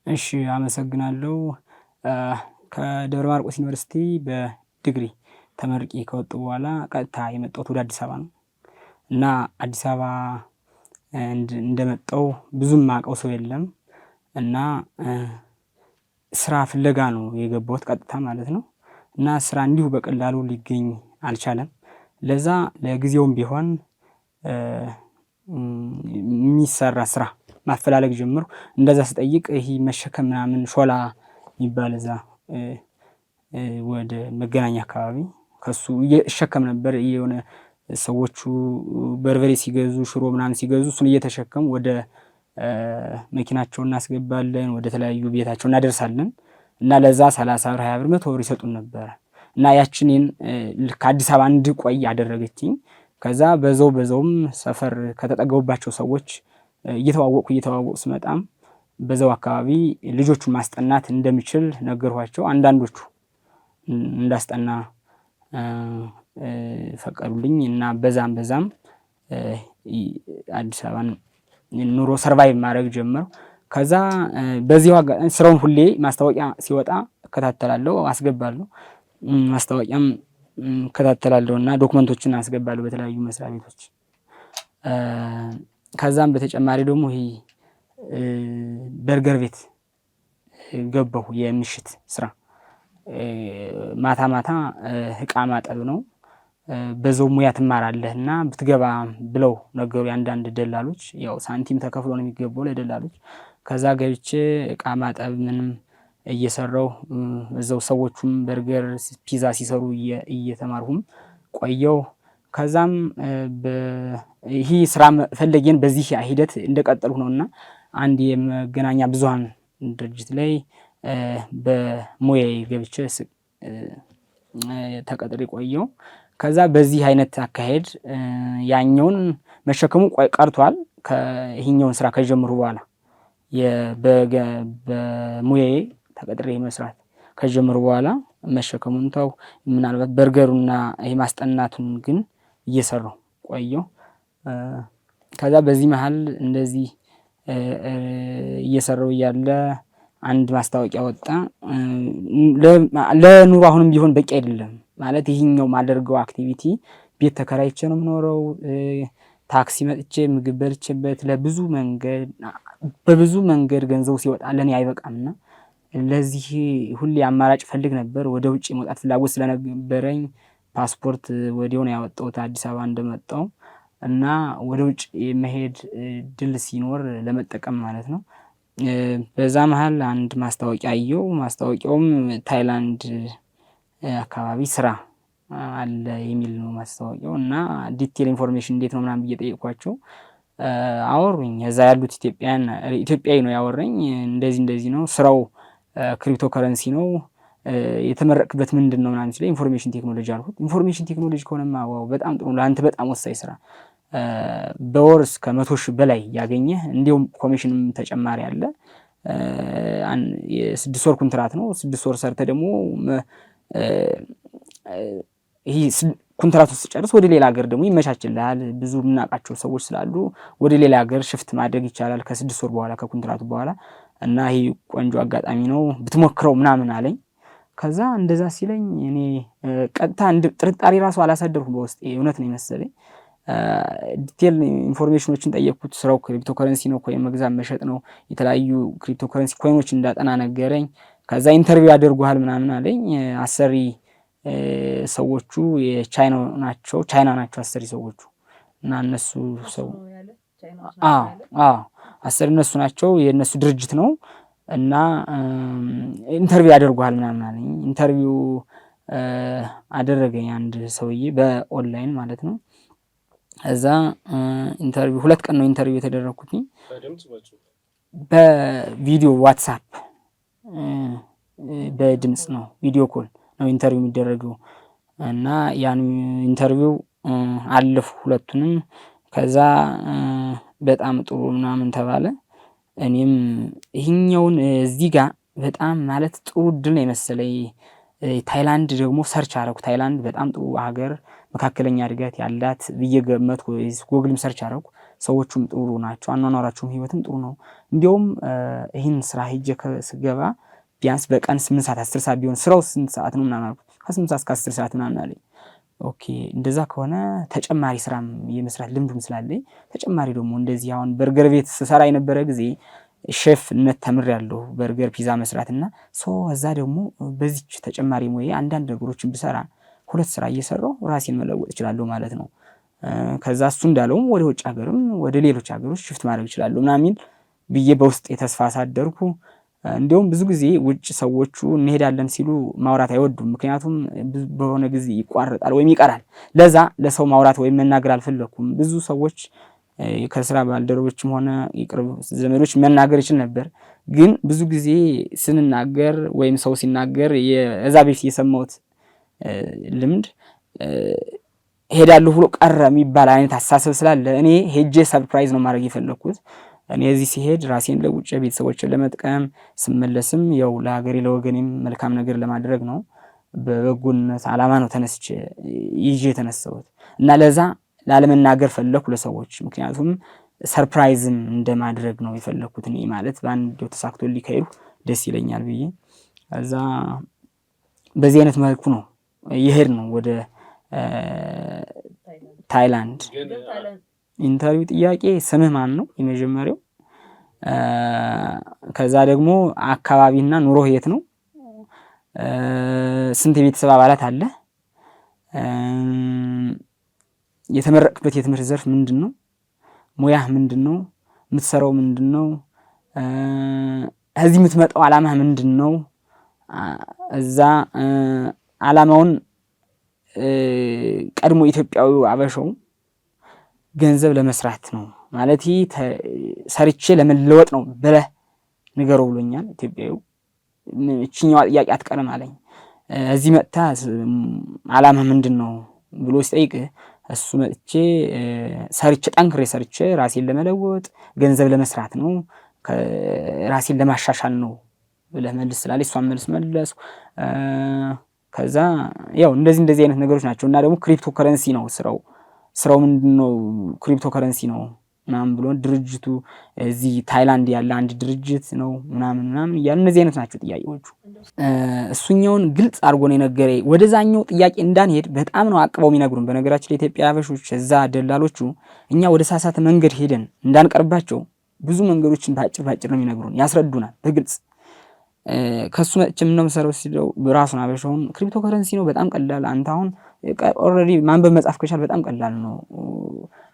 እሺ አመሰግናለሁ። ከደብረ ማርቆስ ዩኒቨርሲቲ በዲግሪ ተመርቄ ከወጣሁ በኋላ ቀጥታ የመጣሁት ወደ አዲስ አበባ ነው። እና አዲስ አበባ እንደመጣሁ ብዙም የማውቀው ሰው የለም። እና ስራ ፍለጋ ነው የገባሁት ቀጥታ ማለት ነው። እና ስራ እንዲሁ በቀላሉ ሊገኝ አልቻለም። ለዛ ለጊዜውም ቢሆን የሚሰራ ስራ ማፈላለግ ጀመርኩ። እንደዛ ስጠይቅ ይሄ መሸከም ምናምን ሾላ የሚባል እዛ ወደ መገናኛ አካባቢ ከሱ እሸከም ነበር። የሆነ ሰዎቹ በርበሬ ሲገዙ ሽሮ ምናምን ሲገዙ እሱን እየተሸከሙ ወደ መኪናቸው እናስገባለን፣ ወደ ተለያዩ ቤታቸው እናደርሳለን። እና ለዛ 30 ብር 20 ብር 100 ብር ይሰጡን ነበር። እና ያችን ልክ አዲስ አበባ እንድቆይ አደረገችኝ። ከዛ በዛውም ሰፈር ከተጠገቡባቸው ሰዎች እየተዋወቅኩ ስመጣም በዛው አካባቢ ልጆቹን ማስጠናት እንደምችል ነገርኳቸው። አንዳንዶቹ እንዳስጠና ፈቀዱልኝ። እና በዛም አዲስ አበባን ኑሮ ሰርቫይቭ ማድረግ ጀመርኩ። ከዛ በዚሁ አጋጣሚ ስራውን ሁሌ ማስታወቂያ ሲወጣ እከታተላለሁ፣ አስገባለሁ። ማስታወቂያም እከታተላለሁና ዶክመንቶችን አስገባለሁ በተለያዩ መስሪያ ቤቶች። ከዛም በተጨማሪ ደግሞ ይሄ በርገር ቤት ገባሁ። የምሽት ስራ ማታ ማታ እቃ ማጠብ ነው። በዛው ሙያ ትማራለህና ብትገባ ብለው ነገሩኝ አንዳንድ ደላሎች። ያው ሳንቲም ተከፍሎ ነው የሚገባው ለደላሎች። ከዛ ገብቼ እቃ ማጠብ ምንም እየሰራሁ እዛው ሰዎቹም በርገር ፒዛ ሲሰሩ እየተማርኩም ቆየሁ። ከዛም ይሄ ስራ ፈለጌን በዚህ ሂደት እንደቀጠልኩ ነውና አንድ የመገናኛ ብዙሃን ድርጅት ላይ በሙያዬ ገብቼ ተቀጥሬ ቆየሁ። ከዛ በዚህ አይነት አካሄድ ያኛውን መሸከሙ ቀርቷል። ይሄኛውን ስራ ከጀመርኩ በኋላ በሙያዬ ተቀጥሬ መስራት ከጀመርኩ በኋላ መሸከሙን ተው። ምናልባት በርገሩና ይሄ ማስጠናቱን ግን እየሰራሁ ቆየሁ። ከዛ በዚህ መሃል እንደዚህ እየሰራሁ እያለ አንድ ማስታወቂያ ወጣ። ለኑሮ አሁንም ቢሆን በቂ አይደለም ማለት ይሄኛው ማደርገው አክቲቪቲ ቤት ተከራይቼ ነው የምኖረው። ታክሲ መጥቼ ምግብ በልቼበት በብዙ መንገድ ገንዘቡ ሲወጣ ለኔ አይበቃምና ለዚህ ሁሌ አማራጭ ፈልግ ነበር። ወደ ውጭ መውጣት ፍላጎት ስለነበረኝ ፓስፖርት ወዲያው ነው ያወጣሁት አዲስ አበባ እንደመጣሁ። እና ወደ ውጭ መሄድ ድል ሲኖር ለመጠቀም ማለት ነው። በዛ መሃል አንድ ማስታወቂያ አየሁ። ማስታወቂያውም ታይላንድ አካባቢ ስራ አለ የሚል ነው ማስታወቂያው። እና ዲቴል ኢንፎርሜሽን እንዴት ነው ምናምን ብዬ ጠየኳቸው። አወሩኝ። እዛ ያሉት ኢትዮጵያዊ ነው ያወራኝ። እንደዚህ ነው ስራው፣ ክሪፕቶ ከረንሲ ነው። የተመረቅበት ምንድነው ምናምን ሲለኝ ኢንፎርሜሽን ቴክኖሎጂ አልኩት። ኢንፎርሜሽን ቴክኖሎጂ ከሆነማ ዋው በጣም ጥሩ፣ ለአንተ በጣም ወሳኝ ስራ፣ በወር እስከ 100,000 በላይ ያገኘህ፣ እንዲሁም ኮሚሽንም ተጨማሪ አለ። የ6 ወር ኮንትራት ነው። 6 ወር ሰርተህ ደግሞ ይሄ ኮንትራቱን ስትጨርስ ወደ ሌላ ሀገር ደግሞ ይመቻችልሃል። ብዙ የምናውቃቸው ሰዎች ስላሉ ወደ ሌላ ሀገር ሽፍት ማድረግ ይቻላል ከ6 ወር በኋላ ከኮንትራቱ በኋላ። እና ይሄ ቆንጆ አጋጣሚ ነው ብትሞክረው ምናምን አለኝ። ከዛ እንደዛ ሲለኝ እኔ ቀጥታ ጥርጣሬ ራሱ አላሳደርኩም በውስጤ፣ እውነት ነው የመሰለኝ። ዲቴል ኢንፎርሜሽኖችን ጠየቅኩት። ስራው ክሪፕቶ ከረንሲ ነው፣ ኮይን መግዛት መሸጥ ነው። የተለያዩ ክሪፕቶ ከረንሲ ኮይኖች እንዳጠና ነገረኝ። ከዛ ኢንተርቪው ያደርጉሃል ምናምን አለኝ። አሰሪ ሰዎቹ የቻይና ናቸው አሰሪ ሰዎቹ። እና እነሱ አሰሪ እነሱ ናቸው፣ የእነሱ ድርጅት ነው። እና ኢንተርቪው ያደርጉሃል ምናምን አለኝ። ኢንተርቪው አደረገኝ አንድ ሰውዬ በኦንላይን ማለት ነው። እዛ ኢንተርቪው 2 ቀን ነው ኢንተርቪው የተደረኩት። በቪዲዮ ዋትስአፕ በድምጽ ነው፣ ቪዲዮ ኮል ነው ኢንተርቪው የሚደረገው። እና ያን ኢንተርቪው አለፉ ሁለቱንም። ከዛ በጣም ጥሩ ምናምን ተባለ። እኔም ይሄኛውን እዚህ ጋር በጣም ማለት ጥሩ እድል ነው የመሰለኝ። ታይላንድ ደግሞ ሰርች አደረኩ። ታይላንድ በጣም ጥሩ ሀገር፣ መካከለኛ እድገት ያላት ብዬ ገመትኩ። ጉግልም ሰርች አደረኩ። ሰዎቹም ጥሩ ናቸው፣ አኗኗራቸውም ህይወትም ጥሩ ነው። እንዲያውም ይህን ስራ ሄጄ ስገባ ቢያንስ በቀን 8 ሰዓት 10 ሰዓት ቢሆን ስራው 8 ሰዓት ነው ምናምን አልኩት። ከ8 ሰዓት እስከ 10 ሰዓት ምናምን አለኝ። ኦኬ እንደዛ ከሆነ ተጨማሪ ስራም የመስራት ልምዱም ስላለኝ ተጨማሪ ደግሞ እንደዚህ አሁን በርገር ቤት ስሰራ የነበረ ጊዜ ሼፍነት ተምሬያለሁ፣ በርገር ፒዛ መስራት እና እዛ ደግሞ በዚች ተጨማሪ ሙያ አንዳንድ ነገሮችን ብሰራ 2 ስራ እየሰራሁ ራሴን መለወጥ እችላለሁ ማለት ነው። ከዛ እሱ እንዳለውም ወደ ውጭ ሀገርም ወደ ሌሎች ሀገሮች ሽፍት ማድረግ እችላለሁ ምናምን ብዬ በውስጥ የተስፋ አሳደርኩ። እንዲሁም ብዙ ጊዜ ውጭ ሰዎቹ እንሄዳለን ሲሉ ማውራት አይወዱም። ምክንያቱም በሆነ ጊዜ ይቋረጣል ወይም ይቀራል። ለዛ ለሰው ማውራት ወይም መናገር አልፈለኩም። ብዙ ሰዎች ከስራ ባልደረቦችም ሆነ የቅርብ ዘመዶች መናገር ይችል ነበር። ግን ብዙ ጊዜ ስንናገር ወይም ሰው ሲናገር የዛ በፊት የሰማሁት ልምድ ሄዳለሁ ብሎ ቀረ የሚባል አይነት አስተሳሰብ ስላለ እኔ ሄጄ ሰርፕራይዝ ነው ማድረግ የፈለኩት። እኔ እዚህ ሲሄድ ራሴን ለውጭ ቤተሰቦችን ለመጥቀም ስመለስም ያው ለሀገሬ ለወገኔም መልካም ነገር ለማድረግ ነው። በበጎነት አላማ ነው ተነስቼ ይዤ የተነሳሁት እና ለዛ ላለመናገር ፈለኩ ለሰዎች። ምክንያቱም ሰርፕራይዝም እንደማድረግ ነው የፈለኩት እኔ ማለት በአንድ ተሳክቶልኝ ከሄዱ ደስ ይለኛል ብዬ እዛ በዚህ አይነት መልኩ ነው ይሄድ ነው ወደ ታይላንድ። ኢንተርቪው ጥያቄ ስምህ ማን ነው የመጀመሪያው። ከዛ ደግሞ አካባቢና ኑሮ የት ነው፣ ስንት የቤተሰብ አባላት አለ፣ የተመረቅበት የትምህርት ዘርፍ ምንድነው፣ ሙያህ ምንድነው፣ የምትሰራው ምንድነው፣ እዚህ የምትመጣው አላማህ ምንድነው። እዛ አላማውን ቀድሞ ኢትዮጵያዊ አበሻው ገንዘብ ለመስራት ነው ማለት ሰርቼ ለመለወጥ ነው ብለህ ንገረው ብሎኛል ኢትዮጵያዊ። እቺኛዋ ጥያቄ አትቀርም አለኝ። እዚህ መጥታ አላማህ ምንድነው ብሎ ሲጠይቅ እሱ መጥቼ ሰርቼ ጠንክሬ ሰርቼ ራሴን ለመለወጥ ገንዘብ ለመስራት ነው፣ ራሴን ለማሻሻል ነው ብለህ መልስ ስላለኝ እሷን መልስ መለስ። ከዛ ያው እንደዚህ አይነት ነገሮች ናቸው። እና ደግሞ ክሪፕቶ ከረንሲ ነው ስራው ምንድነው ክሪፕቶ ከረንሲ ነው ምናምን ብሎ ድርጅቱ እዚህ ታይላንድ ያለ አንድ ድርጅት ነው ምናምን እያሉ እነዚህ አይነት ናቸው ጥያቄዎቹ። እሱኛውን ግልጽ አድርጎ ነው የነገረኝ። ወደዛኛው ጥያቄ እንዳንሄድ በጣም ነው አቅበው የሚነግሩን። በነገራችን ላይ ኢትዮጵያ አበሾች እዛ ደላሎቹ እኛ ወደ ሳሳተ መንገድ ሄደን እንዳንቀርባቸው ብዙ መንገዶችን ባጭር ነው የሚነግሩን፣ ያስረዱናል በግልጽ። ከሱ መጥቼ ምነው መሰረው ሲለው ራሱን አበሻውን ክሪፕቶ ከረንሲ ነው በጣም ቀላል፣ አንተ አሁን ኦልሬዲ ማንበብ መጻፍ ከቻል በጣም ቀላል ነው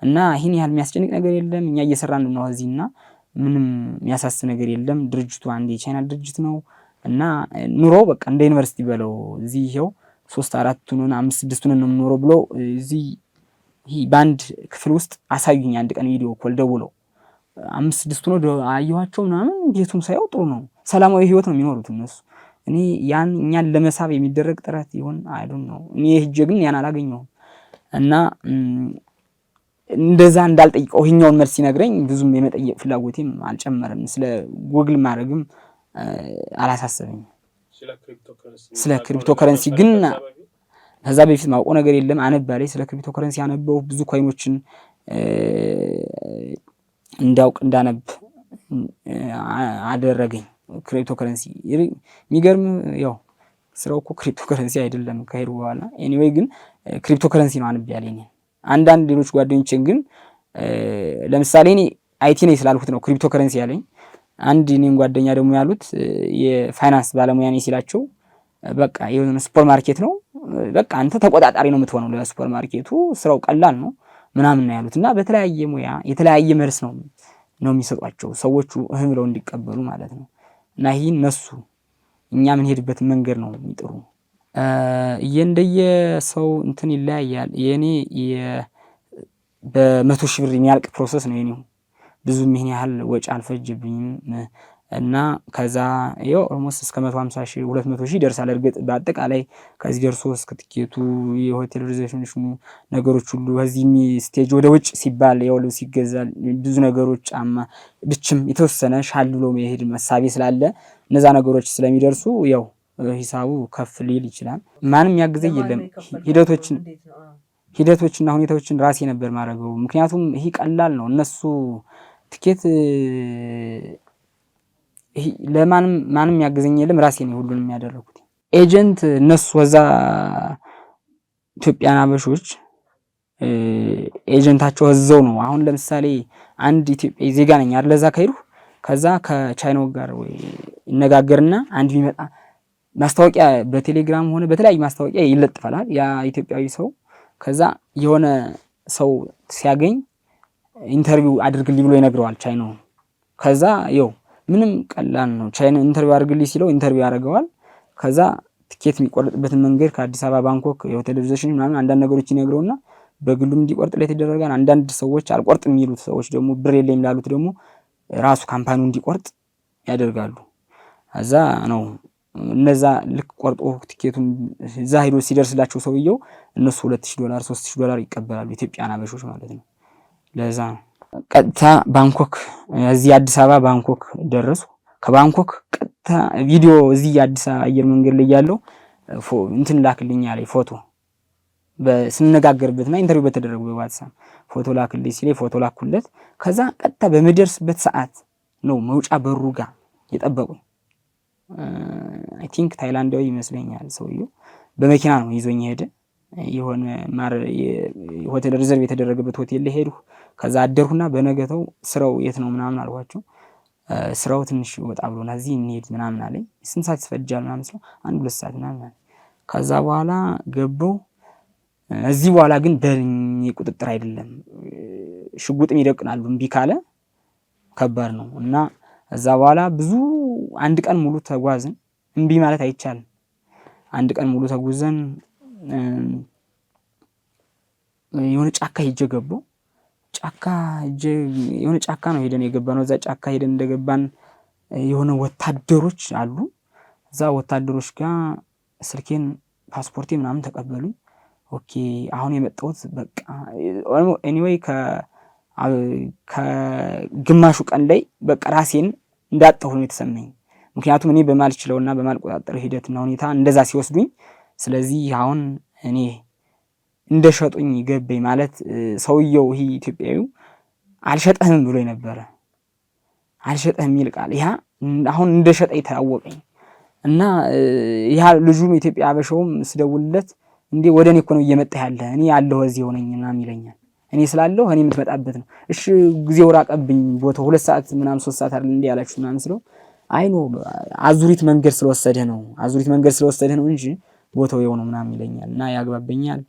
እና ይሄን ያህል የሚያስጨንቅ ነገር የለም፣ እኛ እየሰራን ነው እዚህና ምንም የሚያሳስብ ነገር የለም። ድርጅቱ አንድ የቻይና ድርጅት ነው እና ኑሮ በቃ እንደ ዩኒቨርሲቲ በለው እዚህ ይሄው 3-4 5 6 ነው የምኖረው ብሎ እዚህ ባንድ ክፍል ውስጥ አሳዩኝ። አንድ ቀን ቪዲዮ ኮል ደውለው 5-6 ነው አየኋቸው ምናምን። ቤቱም ሳይው ጥሩ ነው፣ ሰላማዊ ህይወት ነው የሚኖሩት እነሱ። እኔ እኛን ለመሳብ የሚደረግ ጥረት ይሆን አይዶን ነው። እኔ ሄጄ ግን ያን አላገኘሁም እና እንደዛ እንዳልጠይቀው ይሄኛውን መልስ ሲነግረኝ ብዙም የመጠየቅ ፍላጎቴም አልጨመረም። ስለ ጉግል ማድረግም አላሳሰበኝም። ስለ ክሪፕቶ ከረንሲ ግን ከዛ በፊት ማውቀው ነገር የለም። አነባለኝ ስለ ክሪፕቶ ከረንሲ አነበው፣ ብዙ ኮይኖችን እንዳነብ አደረገኝ። ክሪፕቶ ከረንሲ የሚገርም ያው ስራው እኮ ክሪፕቶ ከረንሲ አይደለም ከሄዱ በኋላ ኤኒዌይ ግን ክሪፕቶ ከረንሲ ነው አንብ ያለኝ። አንዳንድ ሌሎች ጓደኞችን ግን ለምሳሌ እኔ አይቲ ነኝ ስላልኩት ነው ክሪፕቶ ከረንሲ ያለኝ። አንድ እኔን ጓደኛ ደግሞ ያሉት የፋይናንስ ባለሙያ ነኝ ሲላቸው በቃ የሆነ ሱፐር ማርኬት ነው በቃ አንተ ተቆጣጣሪ ነው የምትሆነው ለሱፐር ማርኬቱ፣ ስራው ቀላል ነው ምናምን ነው ያሉት። እና በተለያየ ሙያ የተለያየ መልስ ነው የሚሰጧቸው ሰዎቹ እህ ብለው እንዲቀበሉ ማለት ነው። እና ይሄ እነሱ እኛ ምን ሄድበት መንገድ ነው የሚጥሩ። እንደየ ሰው እንትን ይለያያል። የኔ በ100 ሺህ ብር የሚያልቅ ፕሮሰስ ነው የኔው። ብዙም ይሄን ያህል ወጪ አልፈጅብኝም እና ከዛ ያው ኦልሞስት እስከ 150 ሺህ 200 ሺህ ይደርሳል። እርግጥ በአጠቃላይ ከዚህ ደርሶ እስከ ትኬቱ የሆቴል ሪዘርቬሽኑ ነገሮች ሁሉ ከዚህ ስቴጅ ወደ ውጭ ሲባል ያው ልብስ ይገዛል፣ ብዙ ነገሮች ጫማ ብቻም የተወሰነ ሻል ብሎ መሄድ መሳቤ ስላለ እነዛ ነገሮች ስለሚደርሱ ያው ሂሳቡ ከፍ ሊል ይችላል። ማንም ያግዘኝ የለም ሂደቶችን ሂደቶችና ሁኔታዎችን ራሴ ነበር ማድረገው። ምክንያቱም ይሄ ቀላል ነው። እነሱ ትኬት ማንም ያገዘኝ የለም ራሴ ነኝ ሁሉንም ያደረኩት። ኤጀንት እነሱ ወዛ ኢትዮጵያን አበሾች ኤጀንታቸው እዛው ነው። አሁን ለምሳሌ አንድ ኢትዮጵያዊ ዜጋ ነኝ አይደል እዛ ከሄድኩ ከዛ ከቻይናው ጋር ወይ ይነጋገርና አንድ ቢመጣ ማስታወቂያ በቴሌግራም ሆነ በተለያዩ ማስታወቂያ ይለጥፋል ያ ኢትዮጵያዊ ሰው። ከዛ የሆነ ሰው ሲያገኝ ኢንተርቪው አድርግልኝ ብሎ ይነግረዋል ቻይናው። ከዛ ይኸው ምንም ቀላል ነው። ቻይና ኢንተርቪው አድርግልኝ ሲለው ኢንተርቪው ያደርገዋል። ከዛ ትኬት የሚቆርጥበትን መንገድ ከአዲስ አበባ ባንኮክ የሆቴል ሪዘርቬሽን ምናምን አንዳንድ ነገሮች ይነግረውና በግሉም እንዲቆርጥለት ይደረጋል። አንዳንድ ሰዎች አልቆርጥ የሚሉት ሰዎች ደግሞ ብር የለኝም ላሉት ደግሞ ራሱ ካምፓኒው እንዲቆርጥ ያደርጋሉ። እዛ ነው እነዛ ልክ ቆርጦ ትኬቱን እዛ ሄዶ ሲደርስላቸው ሰውየው እነሱ $2000 $3000 ይቀበላሉ ኢትዮጵያን አበሾች ማለት ነው። ለዛ ቀጥታ ባንኮክ እዚህ አዲስ አበባ ባንኮክ ደረሱ። ከባንኮክ ቀጥታ ቪዲዮ እዚህ አዲስ አበባ አየር መንገድ ላይ ያለው እንትን ላክልኝ አለኝ ፎቶ በስንነጋገርበትና ኢንተርቪው በተደረገው በዋትስአፕ ፎቶ ላክልኝ ሲለኝ ፎቶ ላኩለት። ከዛ ቀጥታ በመደርስበት ሰዓት ነው መውጫ በሩ ጋር የጠበቁኝ። አይ ቲንክ ታይላንዳዊ ይመስለኛል ሰውየው። በመኪና ነው ይዞኝ ሄደ። የሆነ ሆቴል ሪዘርቭ የተደረገበት ሆቴል ላይ ሄድኩ። ከዛ አደርኩና በነገተው ስራው የት ነው ምናምን አልኳቸው። ስራው ትንሽ ወጣ ብሎና እዚህ እንሄድ ምናምን አለኝ። ስንት ሰዓት ይፈጃል ምናምን ስለው 1-2 ሰዓት ምናምን አለኝ። ከዛ በኋላ ገባው። እዚህ በኋላ ግን በእኔ ቁጥጥር አይደለም ሽጉጥም ይደቅናሉ። እምቢ ካለ ከባድ ነው እና እዛ በኋላ ብዙ አንድ ቀን ሙሉ ተጓዝን። እምቢ ማለት አይቻልም። አንድ ቀን ሙሉ ተጉዘን የሆነ ጫካ ሄጄ ገባሁ። የሆነ ጫካ ነው ሄደን የገባነው። እዛ ጫካ ሄደን እንደገባን የሆነ ወታደሮች አሉ። እዛ ወታደሮች ጋር ስልኬን ፓስፖርቴ ምናምን ተቀበሉኝ። ኦኬ አሁን የመጣሁት በቃ ኤኒዌይ ከግማሹ ቀን ላይ በቃ ራሴን እንዳጣሁ ነው የተሰማኝ። ምክንያቱም እኔ በማልችለውና በማልቆጣጠር ሂደትና ሁኔታ እንደዛ ሲወስዱኝ፣ ስለዚህ አሁን እኔ እንደሸጡኝ ገበኝ ማለት ሰውየው ይሄ ኢትዮጵያዊው አልሸጠህም ብሎ ነበረ። አልሸጠህም የሚል ቃል ያ አሁን እንደሸጠኝ ታወቀኝ እና ያ ልጁም ኢትዮጵያ አበሻውም ስደውልለት እንዴ ወደ እኔ እኮ ነው እየመጣ ያለ እኔ ያለሁ እዚህ ሆነኝና ይለኛል። እኔ ስላለሁ እኔ የምትመጣበት ነው። እሺ ጊዜው ራቀብኝ ቦታው 2 ሰዓት ምናምን 3 ሰዓት አይደል እንዴ ያላችሁ ምናምን ስለው አይ ኖ አዙሪት መንገድ ስለወሰደህ ነው እንጂ ቦታው የው ነው ምናምን ይለኛል እና ያግባበኛል።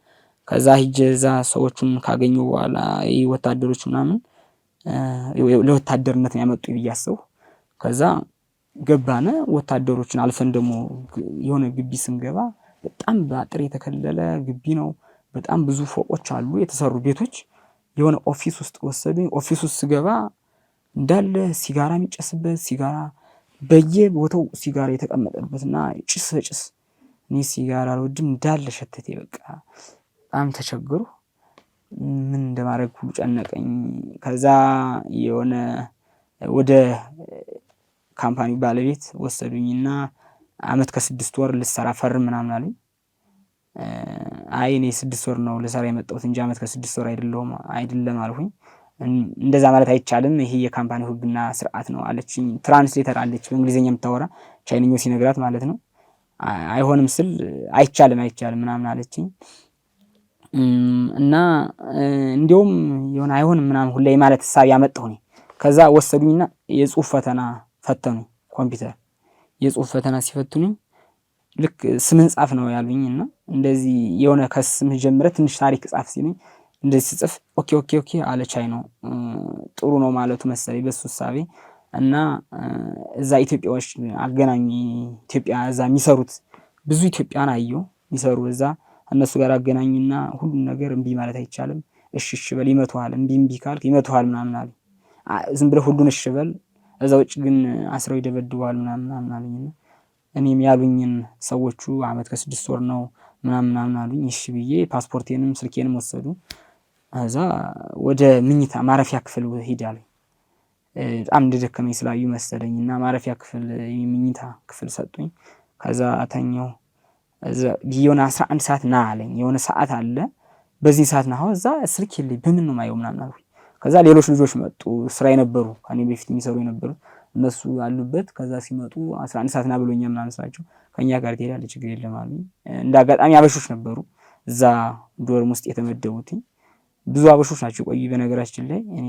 ከዛ ሂጄ እዛ ሰዎቹን ካገኙ በኋላ ወታደሮች ምናምን ለወታደርነት ነው ያመጡ ብያሰው። ከዛ ገባነ ወታደሮችን አልፈን ደግሞ የሆነ ግቢ ስንገባ በጣም በአጥር የተከለለ ግቢ ነው። በጣም ብዙ ፎቆች አሉ የተሰሩ ቤቶች። የሆነ ኦፊስ ውስጥ ወሰዱኝ። ኦፊስ ውስጥ ስገባ እንዳለ ሲጋራ የሚጨስበት ሲጋራ በየቦታው ሲጋራ የተቀመጠበትና ጭስ እኔ ሲጋራ አልወድም እንዳለ ሸተቴ። በቃ በጣም ተቸገሩ። ምን እንደማድረግ ሁሉ ጨነቀኝ። ከዛ የሆነ ወደ ካምፓኒው ባለቤት ወሰዱኝና አመት ከ6 ወር ልሰራ ፈርም ምናምን አሉኝ። አይ እኔ 6 ወር ነው ልሰራ የመጣሁት እንጂ አመት ከ6 ወር አይደለም አልሁኝ። እንደዛ ማለት አይቻልም ይሄ የካምፓኒው ህግና ስርዓት ነው አለችኝ። ትራንስሌተር አለች በእንግሊዘኛ የምታወራ ቻይንኛ ሲነግራት ማለት ነው። አይሆንም ስል አይቻልም ምናምን አለችኝ። እና እንዲያውም የሆነ አይሆንም ምናምን ሁሌ ማለት ሐሳብ ያመጣሁ ነኝ። ከዛ ወሰዱኝና የጽሁፍ ፈተና ፈተኑኝ። ኮምፒውተር የጽሁፍ ፈተና ሲፈትኑኝ ልክ ስምን ጻፍ ነው ያሉኝና እንደዚህ የሆነ ከስምህ ጀምረህ ትንሽ ታሪክ ጻፍ ሲሉኝ እንደዚህ ስጽፍ ኦኬ አለ ቻይናው። ጥሩ ነው ማለቱ መሰለኝ በሱ ሐሳቤ። እና እዛ ኢትዮጵያዎች አገናኙ። ኢትዮጵያ እዛ የሚሰሩት ብዙ ኢትዮጵያን አየሁ የሚሰሩ እዛ እነሱ ጋር አገናኙና ሁሉም ነገር እምቢ ማለት አይቻልም። እሺ በል ይመቱሃል፣ እምቢ ካልክ ይመቱሃል ምናምን አለ። ዝም ብለህ ሁሉን እሺ በል እዛ ውጭ ግን አስረው ይደበድበዋል ምናምን አሉኝና እኔም ያሉኝን ሰዎቹ አመት ከ6 ወር ነው ምናምን አሉኝ። እሺ ብዬ ፓስፖርቴንም ስልኬንም ወሰዱ። እዛ ወደ ምኝታ ማረፊያ ክፍል ሂድ አሉኝ። በጣም እንደደከመኝ ስላዩ መሰለኝና ማረፊያ ክፍል የምኝታ ክፍል ሰጡኝ። ከዛ ተኛሁ። እዛ የሆነ 11 ሰዓት ና አለኝ። የሆነ ሰዓት አለ በዚህ ሰዓት ነው እዛ ስልክ የለኝ በምን ነው ማየው ምናምን አልኩኝ። ከዛ ሌሎች ልጆች መጡ ስራ የነበሩ ከኔ በፊት የሚሰሩ የነበሩ እነሱ አሉበት። ከዛ ሲመጡ 11 ሰዓት ና ብሎኛል ምናምን ስላቸው ከኛ ጋር ትሄዳለህ ችግር የለም አሉኝ። እንደ አጋጣሚ አበሾች ነበሩ እዛ ዶርም ውስጥ የተመደቡት ብዙ አበሾች ናቸው ቆዩ። በነገራችን ላይ እኔ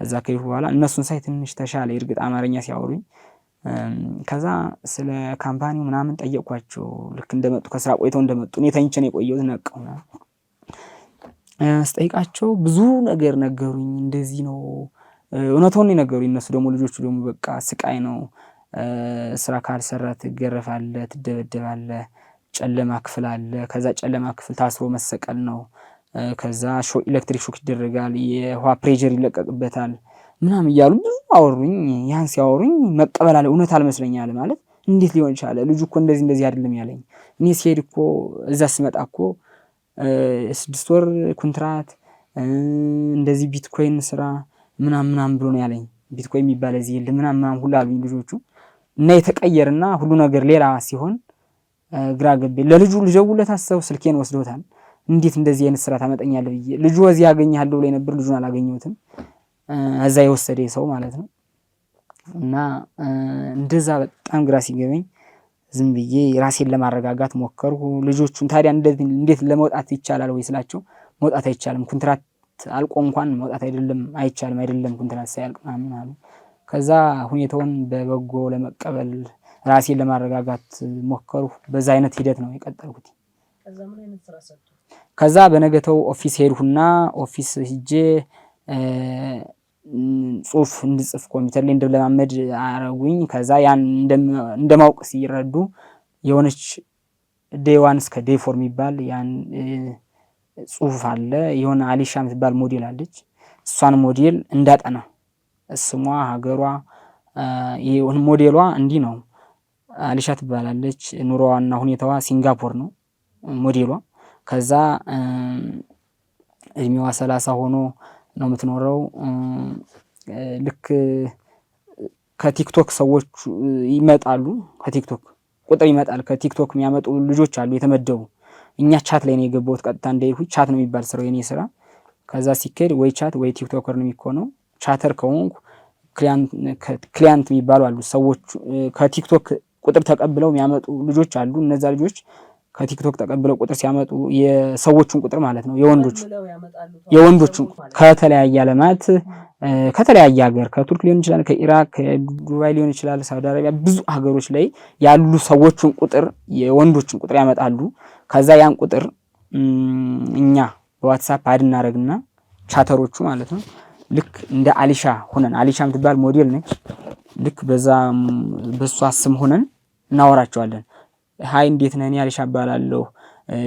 እዛ ከይሁ በኋላ እነሱን ሳይ ትንሽ ተሻለ እርግጥ አማርኛ ሲያወሩኝ። ከዛ ስለ ካምፓኒው ምናምን ጠየቅኳቸው ልክ እንደመጡ ከስራ ቆይተው እንደመጡ እኔ ተኝቼ ነው የቆየሁት ነቃው ስጠይቃቸው ብዙ ነገር ነገሩኝ። እንደዚህ ነው እውነቱን ነገሩኝ። እነሱ ደግሞ ልጆቹ ደግሞ በቃ ስቃይ ነው ስራ ካልሰራ ትገረፋለህ፣ ትደበደባለህ፣ ጨለማ ክፍል አለ፣ ከዛ ጨለማ ክፍል ታስሮ መሰቀል ነው፣ ከዛ ኤሌክትሪክ ሾክ ይደረጋል፣ የውሃ ፕሬዠር ይለቀቅበታል ምናምን እያሉ ብዙ አወሩኝ። ያን ሲያወሩኝ መቀበል አለ እውነት አልመስለኛል ማለት እንዴት ሊሆን ይችላል? ልጁ እኮ እንደዚህ አይደለም ያለኝ። እኔ ሲሄድ እኮ እዛ ስመጣ እኮ 6 ወር ኮንትራት እንደዚህ ቢትኮይን ስራ ምናምን ብሎ ነው ያለኝ። ቢትኮይን የሚባል እዚህ የለም ምናምን ሁሉ አሉኝ ልጆቹ። እና የተቀየረና ሁሉ ነገር ሌላ ሲሆን ግራ ገባኝ። ለልጁ ልደውልለት አሰብኩ ስልኬን ወስዶታል። እንዴት እንደዚህ አይነት ስራ ታመጣኛለህ ብዬ ልጁ እዚህ ያገኛለሁ ብሎ ነበር። ልጁን አላገኘሁትም እዛ የወሰደ ሰው ማለት ነው። እና እንደዛ በጣም ግራ ሲገበኝ ዝም ብዬ ራሴን ለማረጋጋት ሞከርኩ። ልጆቹን ታዲያ እንዴት ለመውጣት ይቻላል ወይ ስላቸው መውጣት አይቻልም ኮንትራት አልቆ እንኳን መውጣት አይቻልም ኮንትራት ሳያልቅ ምናምን አሉ። ከዛ ሁኔታውን በበጎ ለመቀበል ራሴን ለማረጋጋት ሞከርኩ። በዛ አይነት ሂደት ነው የቀጠልኩት። ከዛ በነገተው ኦፊስ ሄድኩና ኦፊስ ሂጄ ጽሁፍ እንድጽፍ ኮምፒውተር ላይ እንደለማመድ አረጉኝ። ከዛ ያን እንደማውቅ ሲረዱ የሆነች ዴይ 1 እስከ ዴይ 4 የሚባል ያን ጽሁፍ አለ። የሆነ አሊሻ የምትባል ሞዴል አለች። እሷን ሞዴል እንዳጠና ስሟ ሀገሯ ይሄን ሞዴሏ እንዲህ ነው አሊሻ ትባላለች። ኑሮዋና ሁኔታዋ ሲንጋፖር ነው ሞዴሏ። ከዛ እድሜዋ 30 ሆኖ ነው የምትኖረው። ልክ ከቲክቶክ ሰዎች ይመጣሉ። ከቲክቶክ ቁጥር ይመጣል። ከቲክቶክ የሚያመጡ ልጆች አሉ የተመደቡ። እኛ ቻት ላይ ነው የገባሁት ቀጥታ እንደሄድኩ ቻት ነው የሚባል ስራው የኔ ስራ። ከዛ ሲኬድ ወይ ቻት ወይ ቲክቶከር ነው የሚሆነው። ቻተር ከሆንኩ ክሊያንት የሚባሉ አሉ ሰዎች ከቲክቶክ ቁጥር ተቀብለው የሚያመጡ ልጆች አሉ። እነዛ ልጆች ከቲክቶክ ተቀብለው ቁጥር ሲያመጡ የሰዎቹን ቁጥር ማለት ነው የወንዶቹን ከተለያየ ዓለማት ከተለያየ ሀገር ከቱርክ ሊሆን ይችላል፣ ከኢራቅ፣ ከዱባይ ሊሆን ይችላል፣ ሳውዲ አረቢያ ብዙ ሀገሮች ላይ ያሉ ሰዎችን ቁጥር የወንዶችን ቁጥር ያመጣሉ። ከዛ ያን ቁጥር እኛ በዋትስአፕ አድ እናደርግና ቻተሮቹ ማለት ነው ልክ እንደ አሊሻ ሆነን አሊሻ የምትባል ሞዴል ነች። ልክ በሷ ስም ሆነን እናወራቸዋለን። ሃይ እንዴት ነህ? እኔ አሊሻ እባላለሁ።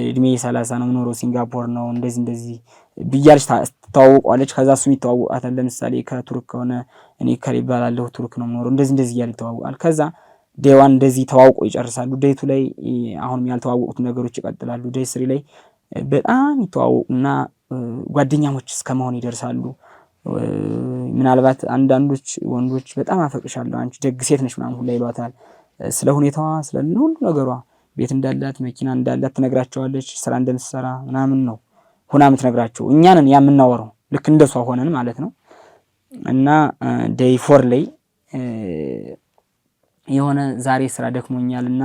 እድሜ 30 ነው የምኖረው ሲንጋፖር ነው እንደዚህ ብያለች ትተዋወቋለች። ከዛ እሱም ይተዋወቃታል። ለምሳሌ ከቱርክ ከሆነ እኔ ከሪ እባላለሁ ቱርክ ነው የምኖረው እንደዚህ እያለ ይተዋወቃል። ከዛ ዴይ 1 እንደዚህ ተዋውቆ ይጨርሳሉ። ዴይ 2 ላይ አሁንም ያልተዋወቁት ነገሮች ይቀጥላሉ። ዴይ 3 ላይ በጣም ይተዋወቁና ጓደኛሞች እስከመሆን ይደርሳሉ። ምናልባት አንዳንዶች ወንዶች በጣም አፈቅሻለሁ አንቺ ደግ ሴት ነሽ ምናምን ሁላ ይሏታል። ስለ ሁኔታዋ ስለ ሁሉ ነገሯ ቤት እንዳላት መኪና እንዳላት ትነግራቸዋለች። ስራ እንደምትሰራ ምናምን ነው ሆና የምትነግራቸው። እኛንን ያ የምናወራው ልክ እንደሷ ሆነን ማለት ነው። እና ዴይ 4 ላይ የሆነ ዛሬ ስራ ደክሞኛልና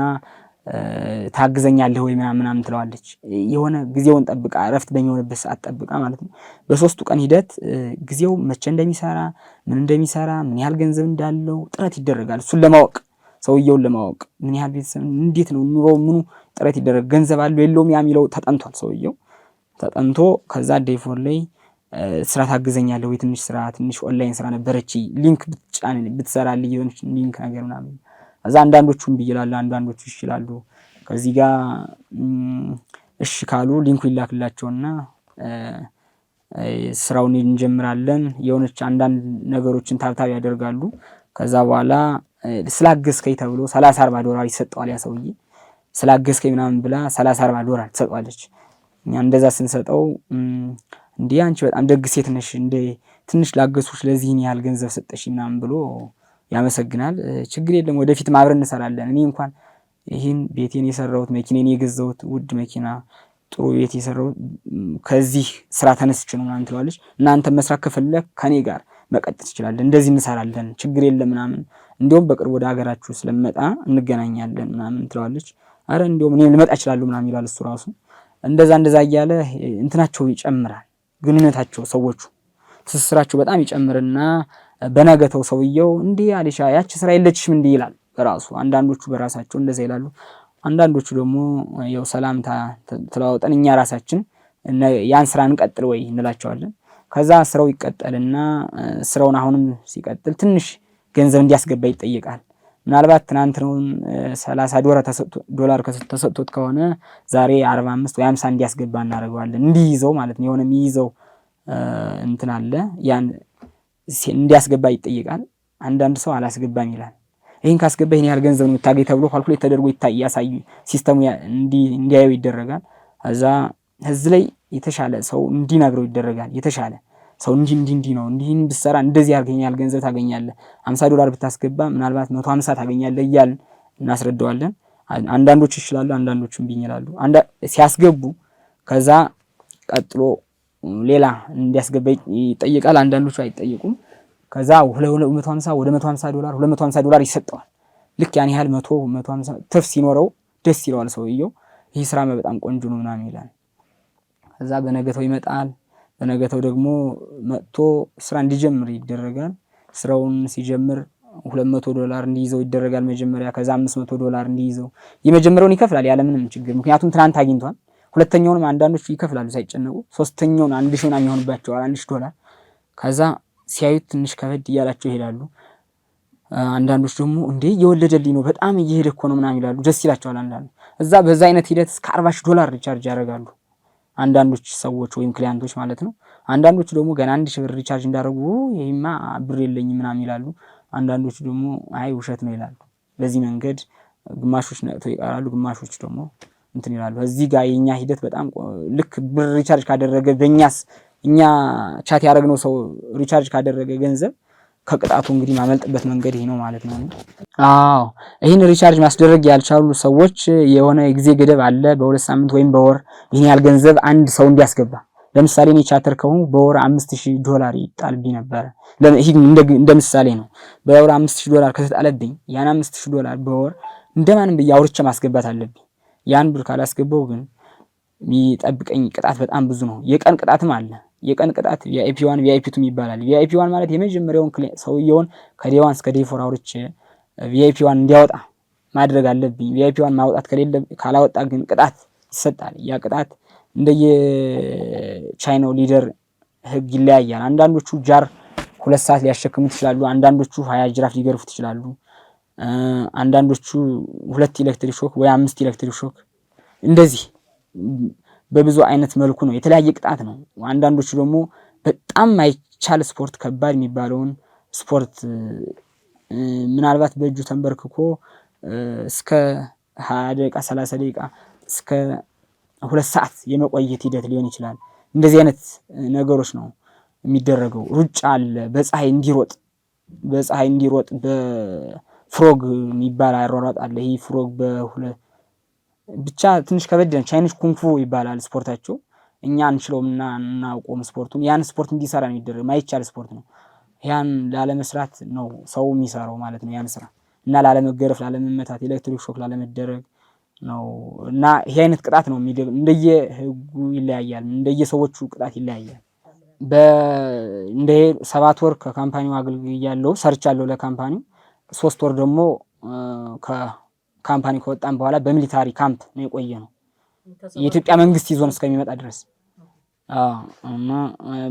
ታግዘኛለህ ወይ ምናምን ትለዋለች። የሆነ ጊዜውን ጠብቃ እረፍት በሚሆንበት ሰዓት ጠብቃ ማለት ነው። በ3ቱ ቀን ሂደት ጊዜው መቼ እንደሚሰራ ምን ያህል ገንዘብ እንዳለው ጥረት ይደረጋል። እሱን ለማወቅ ሰውየውን ለማወቅ ምን ያህል ቤተሰብ እንዴት ነው ኑሮ ምኑ ጥረት ይደረግ ገንዘብ አለው የለውም ያ የሚለው ተጠንቷል። ሰውየው ተጠንቶ ከዛ ዴይ 4 ላይ ስራ ታግዘኛለህ ወይ ትንሽ ኦንላይን ስራ ነበረች ሊንክ ብትሰራልኝ የሆነ ሊንክ ነገር ምናምን እዛ አንዳንዶቹም ይላሉ አንዳንዶቹ ይችላሉ። ከዚህ ጋር እሺ ካሉ ሊንኩ ይላክላቸውና ስራውን እንጀምራለን። የሆነች አንዳንድ ነገሮችን ታብታብ ያደርጋሉ። ከዛ በኋላ ስላገዝከኝ ተብሎ $30-40 ይሰጠዋል። ያ ሰውዬ ስላገዝከኝ ምናምን ብላ $30-40 ትሰጠዋለች። እኛ እንደዛ ስንሰጠው እንዴ አንቺ በጣም ደግ ሴት ነሽ እንዴ ትንሽ ላገዝኩሽ ለዚህን ያህል ገንዘብ ሰጠሽ ምናምን ብሎ ያመሰግናል። ችግር የለም ወደፊት አብረን እንሰራለን። እኔ እንኳን ይሄን ቤቴን የሰራሁት መኪናን የገዛሁት ውድ መኪና ጥሩ ቤት የሰራው ከዚህ ስራ ተነስቼ ነው ምናምን ትለዋለች። እናንተ መስራት ከፈለክ ከኔ ጋር መቀጠል ትችላለህ፣ እንደዚህ እንሰራለን፣ ችግር የለም ምናምን፣ እንዲሁም በቅርብ ወደ ሀገራችሁ ስለምመጣ እንገናኛለን ምናምን ትለዋለች። አረ እንዲሁም እኔ ልመጣ እችላለሁ ምናምን ይላል እሱ ራሱ። እንደዛ እያለ እንትናቸው ይጨምራል፣ ግንኙነታቸው ሰዎቹ ትስስራቸው በጣም ይጨምርና በነገተው ሰውየው እንዲህ አሊሻ ያቺ ስራ የለችሽም እንዲህ ይላል በራሱ። አንዳንዶቹ በራሳቸው እንደዛ ይላሉ። አንዳንዶቹ ደግሞ ያው ሰላምታ ተለዋውጠን እኛ ራሳችን ያን ስራ እንቀጥል ወይ እንላቸዋለን። ከዛ ስራው ይቀጠልና ስራውን አሁንም ሲቀጥል ትንሽ ገንዘብ እንዲያስገባ ይጠየቃል። ምናልባት ትናንትናውን $30 ተሰጥቶት ከሆነ ዛሬ 45 ወይ 50 እንዲያስገባ እናደርገዋለን። እንዲይዘው ማለት ነው። የሆነ የሚይዘው እንትን አለ፣ ያን እንዲያስገባ ይጠየቃል። አንዳንድ ሰው አላስገባም ይላል። ይህን ካስገባ ይህን ያህል ገንዘብ ነው የምታገኝ ተብሎ ካልኩሌት ተደርጎ ያሳዩ ሲስተሙ እንዲያየው ይደረጋል። እዛ እዚህ ላይ የተሻለ ሰው እንዲነግረው ይደረጋል። የተሻለ ሰው እንዲህ ነው እንዲህን ብትሰራ እንደዚህ ያርገኛል ገንዘብ ታገኛለህ፣ $50 ብታስገባ ምናልባት 150 ታገኛለህ እያልን እናስረዳዋለን። አንዳንዶች ይችላሉ፣ አንዳንዶች እምቢ ይላሉ። ሲያስገቡ ከዛ ቀጥሎ ሌላ እንዲያስገባ ይጠይቃል። አንዳንዶቹ አይጠይቁም። ከዛ 250 ወደ $150 $250 ይሰጠዋል። ልክ ያን ያህል 150 ትርፍ ሲኖረው ደስ ይለዋል ሰውየው። ይህ ስራ በጣም ቆንጆ ነው ምናምን ይላል። ከዛ በነገተው ይመጣል። በነገተው ደግሞ መጥቶ ስራ እንዲጀምር ይደረጋል። ስራውን ሲጀምር $200 እንዲይዘው ይደረጋል መጀመሪያ። ከዛ $500 እንዲይዘው የመጀመሪያውን ይከፍላል ያለምንም ችግር፣ ምክንያቱም ትናንት አግኝቷል። ሁለተኛውንም አንዳንዶቹ ይከፍላሉ ሳይጨነቁ። ሶስተኛውን 1000 ምናምን ይሆንባቸዋል፣ $1000። ከዛ ሲያዩት ትንሽ ከበድ እያላቸው ይሄዳሉ። አንዳንዶች ደግሞ እንዴ እየወለደልኝ ነው በጣም እየሄደ እኮ ነው ምናምን ይላሉ። ደስ ይላቸዋል አንዳንዱ። እዛ በዛ አይነት ሂደት እስከ $40,000 ሪቻርጅ ያደርጋሉ አንዳንዶች ሰዎች ወይም ክሊያንቶች ማለት ነው። አንዳንዶቹ ደግሞ ገና 1000 ብር ሪቻርጅ እንዳደረጉ ይሄማ ብር የለኝም ምናምን ይላሉ። አንዳንዶቹ ደግሞ አይ ውሸት ነው ይላሉ። በዚህ መንገድ ግማሾች ነቅተው ይቀራሉ፣ ግማሾች ደግሞ እንትን ይላሉ። እዚህ ጋር የኛ ሂደት በጣም ልክ ብር ሪቻርጅ ካደረገ እኛ ቻት ያደረግነው ሰው ሪቻርጅ ካደረገ ገንዘብ ከቅጣቱ እንግዲህ ማመልጥበት መንገድ ይሄ ነው ማለት ነው። አዎ ይህን ሪቻርጅ ማስደረግ ያልቻሉ ሰዎች የሆነ ጊዜ ገደብ አለ። በ2 ሳምንት ወይም በወር ይህን ያህል ገንዘብ አንድ ሰው እንዲያስገባ። ለምሳሌ እኔ ቻተር ከሆኑ በወር $5000 ይጣልብኝ ነበር። ይሄ እንደ ምሳሌ ነው። በወር $5000 ከተጣለብኝ ያን $5000 በወር እንደማንም ብዬ አውርቼ ማስገባት አለብኝ። ያን ብር ካላስገባው ግን የሚጠብቀኝ ቅጣት በጣም ብዙ ነው። የቀን ቅጣትም አለ። የቀን ቅጣት ቪአይፒ 1 ቪአይፒ 2 ይባላል። ቪአይፒ 1 ማለት የመጀመሪያውን ሰውየውን ከዴይ 1 እስከ ዴይ 4 አውርቼ ቪአይፒ 1 እንዲያወጣ ማድረግ አለብኝ። ቪአይፒ 1 ማውጣት ካላወጣ ግን ቅጣት ይሰጣል። ያ ቅጣት እንደየ ቻይናው ሊደር ህግ ይለያያል። አንዳንዶቹ ጃር 2 ሰዓት ሊያሸክሙት ይችላሉ። አንዳንዶቹ 20 ጅራፍ ሊገርፉት ይችላሉ። አንዳንዶቹ 2 ኤሌክትሪክ ሾክ ወይ 5 ኤሌክትሪክ ሾክ፣ እንደዚህ በብዙ አይነት መልኩ ነው። የተለያየ ቅጣት ነው። አንዳንዶቹ ደግሞ በጣም ማይቻል ስፖርት፣ ከባድ የሚባለውን ስፖርት ምናልባት በእጁ ተንበርክኮ እስከ 20 ደቂቃ 30 ደቂቃ እስከ 2 ሰዓት የመቆየት ሂደት ሊሆን ይችላል። እንደዚህ አይነት ነገሮች ነው የሚደረገው። ሩጫ አለ፣ በፀሐይ እንዲሮጥ በፍሮግ የሚባል አሯሯጥ አለ። ይሄ ፍሮግ ብቻ ትንሽ ከበድ ነው። ቻይኒዝ ኩንፉ ይባላል ስፖርታቸው። እኛ አንችለውምና እናውቀውም ስፖርቱን። ያን ስፖርት እንዲሰራ ነው የሚደረግ። ማይቻል ስፖርት ነው። ያን ላለመስራት ነው ሰው የሚሰራው ማለት ነው ያን ስራ እና ላለመገረፍ፣ ላለመመታት፣ ኤሌክትሪክ ሾክ ላለመደረግ ነው። እና ይሄ አይነት ቅጣት ነው እንደየ ህጉ ይለያያል። እንደየ ሰዎቹ ቅጣት ይለያያል። እንደ 7 ወር ከካምፓኒው አገልግያለሁ፣ ሰርቻለሁ ለካምፓኒው። 3 ወር ደግሞ ካምፓኒ ከወጣን በኋላ በሚሊታሪ ካምፕ ነው የቆየ ነው የኢትዮጵያ መንግስት ይዞን እስከሚመጣ ድረስ። እና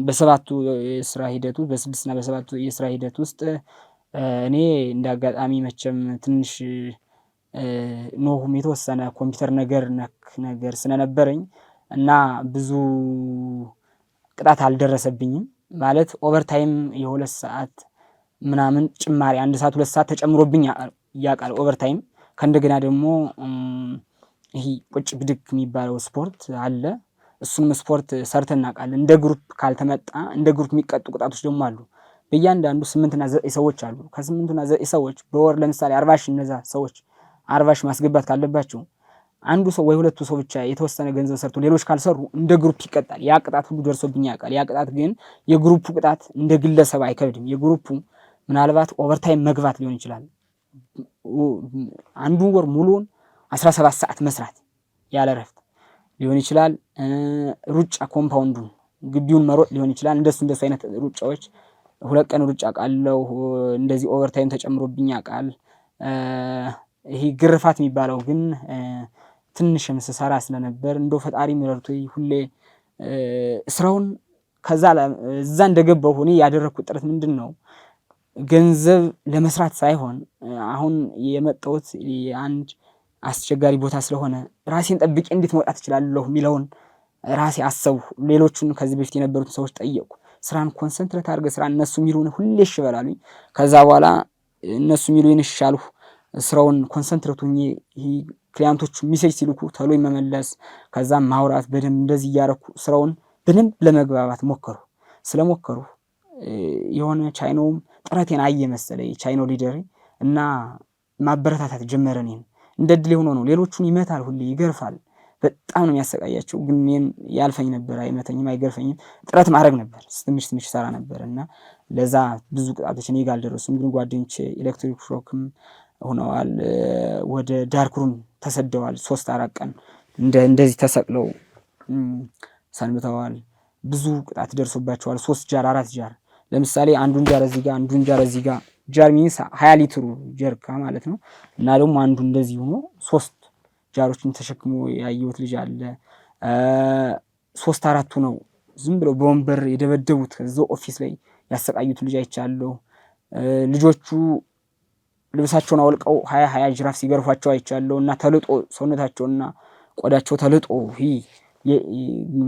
በ7ቱ የስራ ሂደቱ በ6 እና በ7ቱ የስራ ሂደት ውስጥ እኔ እንዳጋጣሚ መቼም ትንሽ ኖሁም የተወሰነ ኮምፒውተር ነገር ስለነበረኝ እና ብዙ ቅጣት አልደረሰብኝም። ማለት ኦቨርታይም የ2 ሰዓት ምናምን ጭማሪ 1 ሰዓት 2 ሰዓት ተጨምሮብኝ ያውቃል ኦቨርታይም። ከእንደገና ደግሞ ይሄ ቁጭ ብድግ የሚባለው ስፖርት አለ። እሱንም ስፖርት ሰርተን እናውቃለን። እንደ ግሩፕ ካልተመጣ እንደ ግሩፕ የሚቀጡ ቅጣቶች ደግሞ አሉ። በእያንዳንዱ 8 እና 9 ሰዎች አሉ። ከ8 እና 9 ሰዎች በወር ለምሳሌ 40 ሺህ እነዛ ሰዎች 40 ሺህ ማስገባት ካለባቸው አንዱ ሰው ወይ ሁለቱ ሰው ብቻ የተወሰነ ገንዘብ ሰርቶ ሌሎች ካልሰሩ እንደ ግሩፕ ይቀጣል። ያ ቅጣት ሁሉ ደርሶብኝ ያውቃል። ያ ቅጣት ግን የግሩፑ ቅጣት እንደ ግለሰብ አይከብድም። የግሩፑ ምናልባት ኦቨርታይም መግባት ሊሆን ይችላል። አንዱ ወር ሙሉውን 17 ሰዓት መስራት ያለ እረፍት ሊሆን ይችላል። ሩጫ ኮምፓውንዱን ግቢውን መሮጥ ሊሆን ይችላል። እንደሱ አይነት ሩጫዎች 2 ቀን ሩጫ ቃለው እንደዚህ ኦቨርታይም ተጨምሮብኝ ያውቃል። ይሄ ግርፋት የሚባለው ግን ትንሽም ስሰራ ስለነበር እንደው ፈጣሪ ረድቶኝ ሁሌ ስራውን ከዛ እዛ እንደገባሁ ሆኔ ያደረኩት ጥረት ምንድነው ገንዘብ ለመስራት ሳይሆን አሁን የመጣሁት አንድ አስቸጋሪ ቦታ ስለሆነ ራሴን ጠብቄ እንዴት መውጣት እችላለሁ የሚለውን ራሴ አሰብኩ። ሌሎቹን ከዚህ በፊት የነበሩትን ሰዎች ጠየቁ። ስራን ኮንሰንትሬት አድርገህ ስራ እነሱ የሚሉን ሁሌ እሺ በላሉኝ። ከዛ በኋላ እነሱ የሚሉኝ እሺ አልሁ። ስራውን ኮንሰንትሬት ሆኜ ክሊያንቶቹ ሚሴጅ ሲልኩ ተሎ መመለስ፣ ከዛም ማውራት በደንብ እንደዚህ እያረኩ ስራውን በደንብ ለመግባባት ሞከሩ። ስለሞከሩ የሆነ ቻይናውም ጥረቴን አየ መሰለኝ ቻይናው ሊደር እና ማበረታታት ጀመረ። እኔን እንደ ድል ሆኖ ነው። ሌሎቹን ይመታል፣ ሁሌ ይገርፋል። በጣም ነው የሚያሰቃያቸው። ግን እኔን ያልፈኝ ነበር። አይመተኝም፣ አይገርፈኝም። ጥረት ማድረግ ነበር። ትንሽ ሰራ ነበር እና ለዛ ብዙ ቅጣቶች እኔ ጋር አልደረሱም። ግን ጓደኞቼ ኤሌክትሪክ ሾክም ሆነዋል። ወደ ዳርክሩም ተሰደዋል። 3-4 ቀን እንደዚህ ተሰቅለው ሰንብተዋል። ብዙ ቅጣት ደርሶባቸዋል። 3 ጃር 4 ጃር ለምሳሌ አንዱን ጃር እዚህ ጋር አንዱን ጃር እዚህ ጋር ጃር ሚንስ 20 ሊትሩ ጀርካ ማለት ነው። እና ደግሞ አንዱ እንደዚህ ሆኖ 3 ጃሮችን ተሸክሞ ያየሁት ልጅ አለ። 3-4ቱ ነው ዝም ብለው በወንበር የደበደቡት እዛው ኦፊስ ላይ ያሰቃዩት ልጅ አይቻለሁ። ልጆቹ ልብሳቸውን አውልቀው 20 ጅራፍ ሲገርፏቸው አይቻለሁ። እና ተልጦ ሰውነታቸውና ቆዳቸው ተልጦ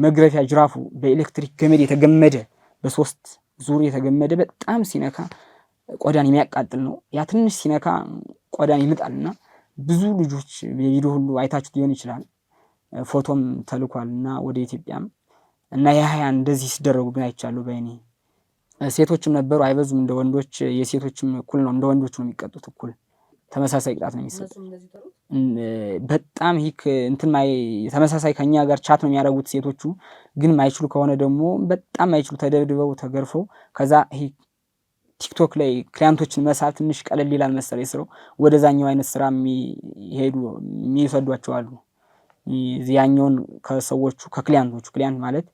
መግረፊያ ጅራፉ በኤሌክትሪክ ገመድ የተገመደ በ3 ዙር የተገመደ በጣም ሲነካ ቆዳን የሚያቃጥል ነው። ያ ትንሽ ሲነካ ቆዳን ይምጣልና ብዙ ልጆች በቪዲዮ ሁሉ አይታችሁት ሊሆን ይችላል። ፎቶም ተልኳልና ወደ ኢትዮጵያም እና እንደዚህ ሲደረጉ ግን አይቻለሁ በእኔ። ሴቶችም ነበሩ፣ አይበዙም እንደ ወንዶች። የሴቶችም እኩል ነው፣ እንደ ወንዶች ነው የሚቀጡት። እኩል ተመሳሳይ ቅጣት ነው የሚሰጡት። በጣም ተመሳሳይ ከኛ ጋር ቻት ነው የሚያደርጉት ሴቶቹ። ግን ማይችሉ ከሆነ ደግሞ በጣም ማይችሉ ተደብድበው ተገርፈው ከዛ ቲክቶክ ላይ ክሊያንቶችን መሳብ ትንሽ ቀለል ይላል መሰለኝ ስራው። ወደዛኛው አይነት ስራ የሚሰዷቸው አሉ። ያኛውን ከሰዎቹ ከክሊያንቶቹ ክሊያንት ማለት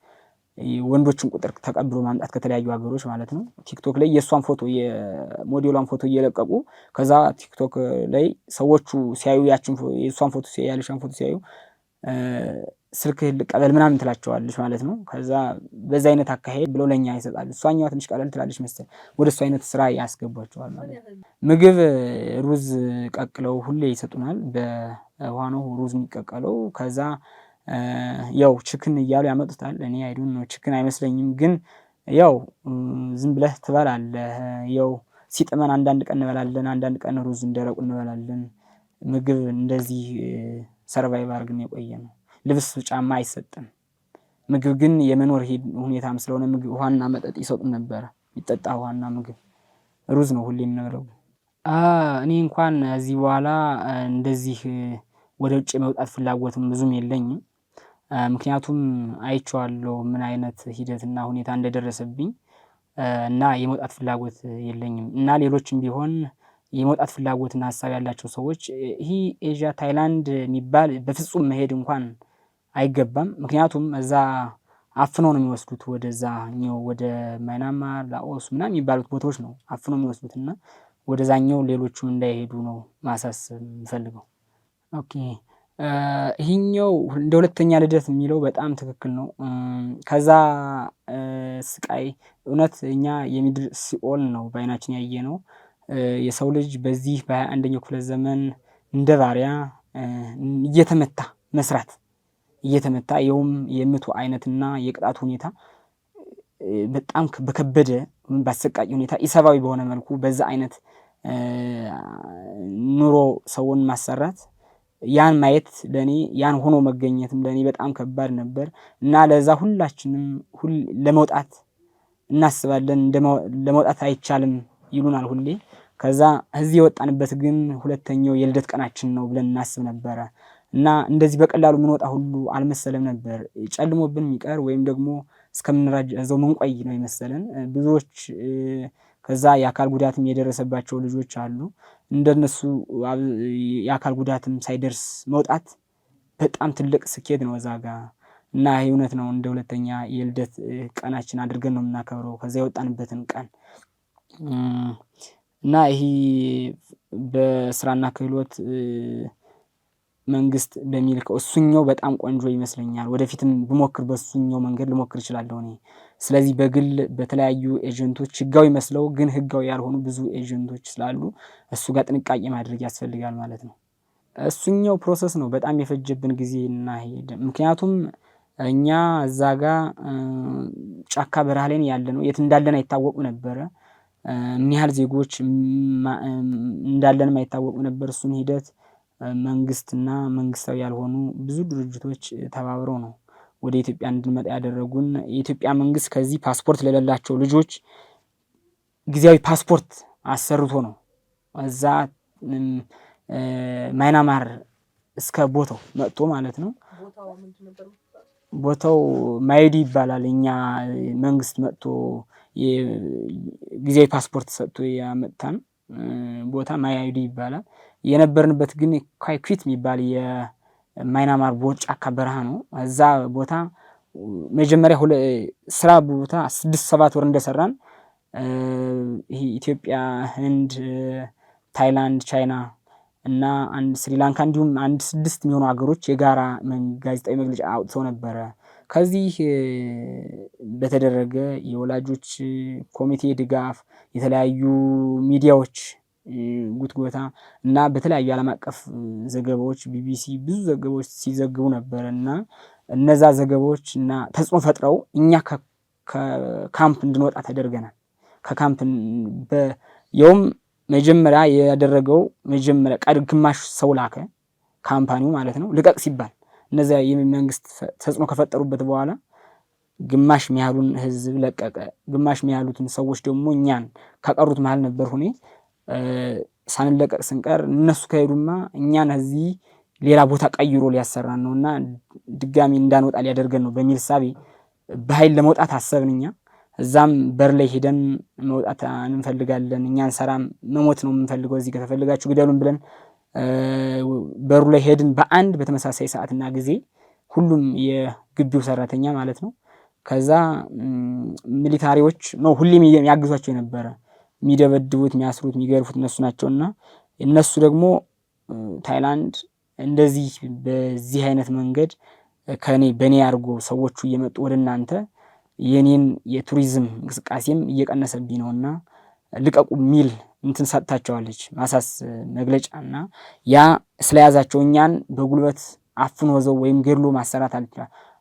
ወንዶችን ቁጥር ተቀብሎ ማምጣት ከተለያዩ ሀገሮች ማለት ነው። ቲክቶክ ላይ የእሷን ፎቶ የሞዴሏን ፎቶ እየለቀቁ ከዛ ቲክቶክ ላይ ሰዎቹ ሲያዩ የእሷን ፎቶ ያለሻን ፎቶ ሲያዩ ስልክ ልቀበል ምናምን ትላቸዋለች ማለት ነው። ከዛ በዛ አይነት አካሄድ ብለው ለኛ ይሰጣሉ። እሷኛዋ ትንሽ ቀለል ትላለች መሰለኝ። ወደ እሷ አይነት ስራ ያስገቧቸዋል ማለት ነው። ምግብ ሩዝ ቀቅለው ሁሌ ይሰጡናል። በውሃ ነው ሩዝ የሚቀቀለው። ከዛ ያው ችክን እያሉ ያመጡታል። እኔ አይዶን ነው ችክን አይመስለኝም። ግን ያው ዝም ብለህ ትበላለህ። ያው ሲጥመን አንዳንድ ቀን እንበላለን፣ አንዳንድ ቀን ሩዝ እንደረቁ እንበላለን። ምግብ እንደዚህ ሰርቫይቭ አድርገን የቆየ ነው። ልብስ ጫማ አይሰጥም። ምግብ ግን የመኖር ሁኔታም ስለሆነ ምግብ ውሃና መጠጥ ይሰጡን ነበረ። የሚጠጣ ውሃና ምግብ። ሩዝ ነው ሁሌ የምንበላው። እኔ እንኳን እዚህ በኋላ እንደዚህ ወደ ውጭ የመውጣት ፍላጎትም ብዙም የለኝም። ምክንያቱም አይቼዋለሁ ምን አይነት ሂደትና ሁኔታ እንደደረሰብኝ እና የመውጣት ፍላጎት የለኝም። እና ሌሎችም ቢሆን የመውጣት ፍላጎትና ሀሳብ ያላቸው ሰዎች ይሄ ኤዥያ ታይላንድ የሚባል በፍጹም መሄድ እንኳን አይገባም። ምክንያቱም እዛ አፍነው ነው የሚወስዱት። ወደዛኛው ወደ ማይናማር፣ ላኦስ ምናምን የሚባሉት ቦታዎች ነው አፍነው የሚወስዱት እና ወደዛኛው ሌሎቹም እንዳይሄዱ ነው ማሳሰብ የምፈልገው። ኦኬ ይሄኛው እንደ ሁለተኛ ልደት የሚለው በጣም ትክክል ነው። ከዛ ስቃይ እውነት እኛ የምድር ሲኦል ነው በአይናችን ያየነው። የሰው ልጅ በዚህ በ21ኛው ክፍለ ዘመን እንደ ባሪያ እየተመታ መስራት እየተመታ ይኸውም የምቱ አይነትና የቅጣት ሁኔታ በጣም በከበደ በአሰቃቂ ሁኔታ ኢሰብአዊ በሆነ መልኩ በዛ አይነት ኑሮ ሰውን ማሰራት ያን ማየት ለኔ ያን ሆኖ መገኘትም ለኔ በጣም ከባድ ነበር እና ለዛ ሁላችንም ለመውጣት እናስባለን። ለመውጣት አይቻልም ይሉናል ሁሌ። ከዛ እዚህ የወጣንበት ግን ሁለተኛው የልደት ቀናችን ነው ብለን እናስብ ነበረ እና እንደዚህ በቀላሉ ምን ወጣ ሁሉ አልመሰለም ነበር። ጨልሞብን የሚቀር ወይም ደግሞ እስከምንራጅ እዛው መንቆይ ነው የመሰለን። ብዙዎች ከዛ የአካል ጉዳትም የደረሰባቸው ልጆች አሉ። እንደነሱ የአካል ጉዳትም ሳይደርስ መውጣት በጣም ትልቅ ስኬት ነው እዛ ጋር እና ይሄ እውነት ነው። እንደ ሁለተኛ የልደት ቀናችን አድርገን ነው የምናከብረው ከዛ የወጣንበትን ቀን እና ይሄ በስራና ክህሎት መንግስት በሚልከው እሱኛው በጣም ቆንጆ ይመስለኛል። ወደፊትም ብሞክር በሱኛው መንገድ ልሞክር እችላለሁ እኔ። ስለዚህ በግል በተለያዩ ኤጀንቶች ህጋዊ መስለው ግን ህጋዊ ያልሆኑ ብዙ ኤጀንቶች ስላሉ እሱ ጋር ጥንቃቄ ማድረግ ያስፈልጋል ማለት ነው። እሱኛው ፕሮሰስ ነው በጣም የፈጀብን ጊዜ እና ሄደ። ምክንያቱም እኛ እዛ ጋር ጫካ በረሃ ላይ ያለነው የት እንዳለን አይታወቁም ነበረ። ምን ያህል ዜጎች እንዳለንም አይታወቁም ነበር። እሱን ሂደት መንግስትና መንግስታዊ ያልሆኑ ብዙ ድርጅቶች ተባብረው ነው ወደ ኢትዮጵያ እንድንመጣ ያደረጉን። የኢትዮጵያ መንግስት ከዚህ ፓስፖርት ለሌላቸው ልጆች ጊዜያዊ ፓስፖርት አሰርቶ ነው እዛ ማይናማር እስከ ቦታው መጥቶ ማለት ነው። ቦታው ማይዲ ይባላል። እኛ መንግስት መጥቶ ጊዜያዊ ፓስፖርት ሰጥቶ ያመጣን ቦታ ማይዲ ይባላል። የነበርንበት ግን ኳይኩዊት የሚባል የማይናማር ጫካ በረሃ ነው። እዛ ቦታ መጀመሪያ ስራ ቦታ 6-7 ወር እንደሰራን ይሄ ኢትዮጵያ፣ ህንድ፣ ታይላንድ፣ ቻይና እና አንድ ስሪላንካ እንዲሁም አንድ 6 የሚሆኑ ሀገሮች የጋራ ጋዜጣዊ መግለጫ አውጥተው ነበረ። ከዚህ በተደረገ የወላጆች ኮሚቴ ድጋፍ የተለያዩ ሚዲያዎች ጉትጎታ እና በተለያዩ ዓለም አቀፍ ዘገባዎች ቢቢሲ ብዙ ዘገባዎች ሲዘግቡ ነበር እና እነዛ ዘገባዎች እና ተጽዕኖ ፈጥረው እኛ ከካምፕ እንድንወጣ ተደርገናል። ከካምፕ ያውም መጀመሪያ ያደረገው መጀመሪያ ግማሽ ሰው ላከ ካምፓኒው ማለት ነው ልቀቅ ሲባል እነዚያ የመንግስት ተጽዕኖ ከፈጠሩበት በኋላ ግማሽ የሚያህሉን ህዝብ ለቀቀ። ግማሽ የሚያህሉትን ሰዎች ደግሞ እኛን ከቀሩት መሃል ነበር ሁኔ ሳንለቀቅ ስንቀር እነሱ ከሄዱማ እኛን እዚህ ሌላ ቦታ ቀይሮ ሊያሰራን ነውና ድጋሚ እንዳንወጣ ሊያደርገን ነው በሚል ሳቢ በኃይል ለመውጣት አሰብን። እኛ እዛም በር ላይ ሄደን መውጣት እንፈልጋለን፣ እኛን ሰራም መሞት ነው የምንፈልገው፣ እዚህ ከተፈልጋችሁ ግደሉን ብለን በሩ ላይ ሄድን። በአንድ በተመሳሳይ ሰዓትና ጊዜ ሁሉም የግቢው ሰራተኛ ማለት ነው። ከዛ ሚሊታሪዎች ነው ሁሌም ያግዟቸው የነበረ የሚደበድቡት፣ የሚያስሩት፣ የሚገርፉት እነሱ ናቸውና እነሱ ደግሞ ታይላንድ እንደዚህ በዚህ አይነት መንገድ በእኔ አድርጎ ሰዎቹ እየመጡ ወደ እናንተ የኔን የቱሪዝም እንቅስቃሴም እየቀነሰብኝ ነውና ልቀቁ ሚል እንትን ሰጥታቸዋለች ማሳስ መግለጫና ያ ስለያዛቸው እኛን በጉልበት አፍኖ ወዘው ወይም ገድሎ ማሰራት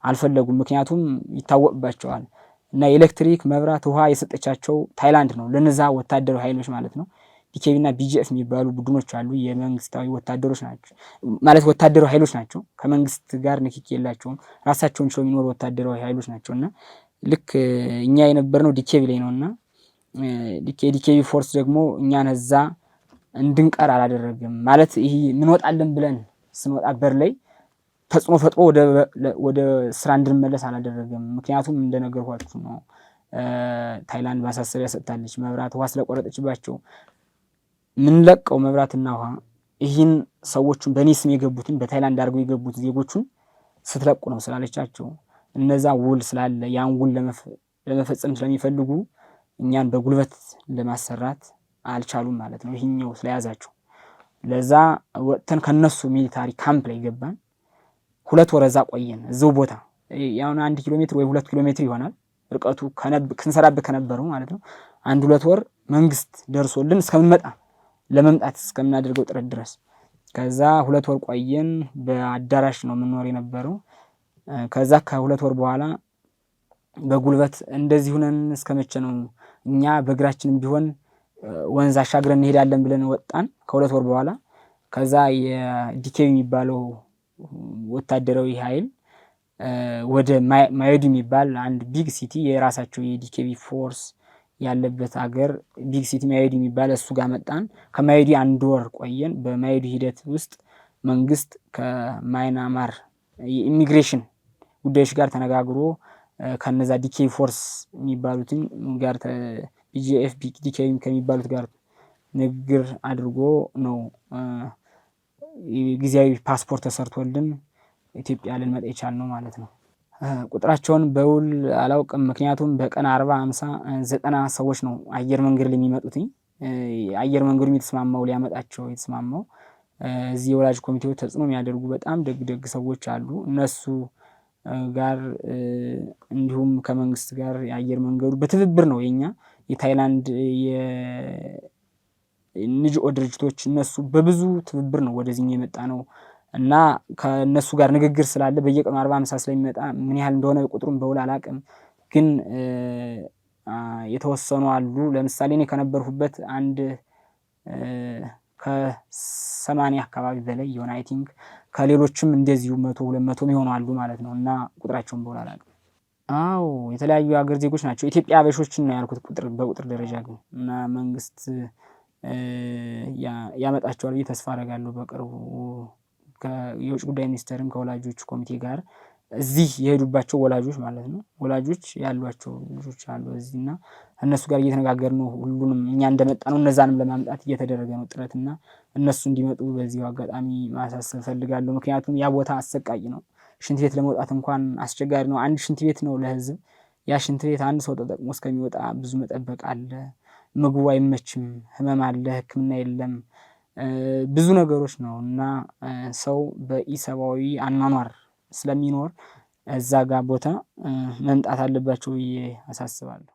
አልፈለጉም። ምክንያቱም ይታወቅባቸዋል እና ኤሌክትሪክ፣ መብራት፣ ውሃ የሰጠቻቸው ታይላንድ ነው ለነዛ ወታደራዊ ኃይሎች ማለት ነው። ዲኬቢ እና ቢጂኤፍ የሚባሉ ቡድኖች አሉ። የመንግስታዊ ወታደሮች ናቸው ማለት ወታደራዊ ኃይሎች ናቸው። ከመንግስት ጋር ንክኪ የላቸውም። ራሳቸውን ችለው የሚኖሩ ወታደራዊ ኃይሎች ናቸውና ልክ እኛ የነበርነው ዲኬቢ ላይ ነውና ዲኬቢ ፎርስ ደግሞ እኛን እዛ እንድንቀር አላደረገም። ማለት ይሄ ምን ወጣለን ብለን ስንወጣ በር ላይ ተጽዕኖ ፈጥሮ ወደ ስራ እንድንመለስ አላደረገም። ምክንያቱም እንደነገርኳችሁ ነው ታይላንድ ማሳሰቢያ ሰጥታለች። መብራት ውሃ ስለቆረጠችባቸው ምንለቀው መብራትና ውሃ ይህን ሰዎቹን በእኔ ስም የገቡትን በታይላንድ አድርገው የገቡት ዜጎቹን ስትለቁ ነው ስላለቻቸው እነዛ ውል ስላለ ያን ውል ለመፈጸም ስለሚፈልጉ እኛን በጉልበት ለማሰራት አልቻሉም ማለት ነው። ይህኛው ስለያዛቸው ለዛ ወጥተን ከነሱ ሚሊታሪ ካምፕ ላይ ገባን። 2 ወር እዛ ቆየን። እዛው ቦታ ያው 1 ኪሎ ሜትር ወይ 2 ኪሎ ሜትር ይሆናል ርቀቱ ክንሰራበት ከነበረው ማለት ነው። 1-2 ወር መንግስት ደርሶልን እስከምንመጣ ለመምጣት እስከምናደርገው ጥረት ድረስ ከዛ 2 ወር ቆየን። በአዳራሽ ነው የምንኖር የነበረው። ከዛ ከ2 ወር በኋላ በጉልበት እንደዚህ ሆነን እስከመቼ ነው እኛ በእግራችንም ቢሆን ወንዝ አሻግረን እንሄዳለን ብለን ወጣን ከ2 ወር በኋላ። ከዛ የዲኬቢ የሚባለው ወታደራዊ ኃይል ወደ ማዮዲ የሚባል አንድ ቢግ ሲቲ የራሳቸው የዲኬቢ ፎርስ ያለበት ሀገር ቢግ ሲቲ ማዮዲ የሚባል እሱ ጋር መጣን። ከማዮዲ 1 ወር ቆየን። በማዮዲ ሂደት ውስጥ መንግስት ከማይናማር የኢሚግሬሽን ጉዳዮች ጋር ተነጋግሮ ከነዛ ዲኬ ፎርስ የሚባሉትን ጋር ቢጂኤፍ ዲኬ ከሚባሉት ጋር ንግግር አድርጎ ነው ጊዜያዊ ፓስፖርት ተሰርቶልን ኢትዮጵያ ልንመጣ የቻልነው ማለት ነው። ቁጥራቸውን በውል አላውቅም። ምክንያቱም በቀን 40፣ 50፣ 90 ሰዎች ነው አየር መንገድ ላይ የሚመጡት። አየር መንገዱም የተስማማው ሊያመጣቸው የተስማማው እዚህ የወላጅ ኮሚቴዎች ተጽዕኖ የሚያደርጉ በጣም ደግ ሰዎች አሉ። እነሱ ጋር እንዲሁም ከመንግስት ጋር የአየር መንገዱ በትብብር ነው የኛ የታይላንድ የንጂኦ ድርጅቶች እነሱ በብዙ ትብብር ነው ወደዚህ የመጣ ነው እና ከነሱ ጋር ንግግር ስላለ በየቀኑ 40፣ 50 ስለሚመጣ ምን ያህል እንደሆነ ቁጥሩን በውል አላውቅም። ግን የተወሰኑ አሉ። ለምሳሌ እኔ ከነበርኩበት አንድ ከ80 አካባቢ በላይ የሆነ አይ ቲንክ ከሌሎችም እንደዚሁ 100፣ 200 የሚሆኑ አሉ ማለት ነው እና ቁጥራቸውን በውል አላውቅም። አዎ የተለያዩ ሀገር ዜጎች ናቸው። ኢትዮጵያ አበሾችን ነው ያልኩት በቁጥር ደረጃ ግን እና መንግስት ያመጣቸዋል ብዬ ተስፋ አደርጋለሁ በቅርቡ። የውጭ ጉዳይ ሚኒስቴርም ከወላጆች ኮሚቴ ጋር እዚህ የሄዱባቸው ወላጆች ማለት ነው ወላጆች ያሏቸው ልጆች አሉ እዚህ እና እነሱ ጋር እየተነጋገርን ነው። ሁሉንም እኛ እንደመጣ ነው እነዛንም ለማምጣት እየተደረገ ነው ጥረት እና እነሱ እንዲመጡ በዚሁ አጋጣሚ ማሳሰብ እፈልጋለሁ። ምክንያቱም ያ ቦታ አሰቃቂ ነው። ሽንት ቤት ለመውጣት እንኳን አስቸጋሪ ነው። አንድ ሽንት ቤት ነው ለህዝብ። ያ ሽንት ቤት አንድ ሰው ተጠቅሞ እስከሚወጣ ብዙ መጠበቅ አለ። ምግቡ አይመችም፣ ህመም አለ፣ ህክምና የለም፣ ብዙ ነገሮች ነው እና ሰው በኢሰብአዊ አኗኗር ስለሚኖር እዛ ጋር ቦታ መምጣት አለባቸው ብዬ አሳስባለሁ።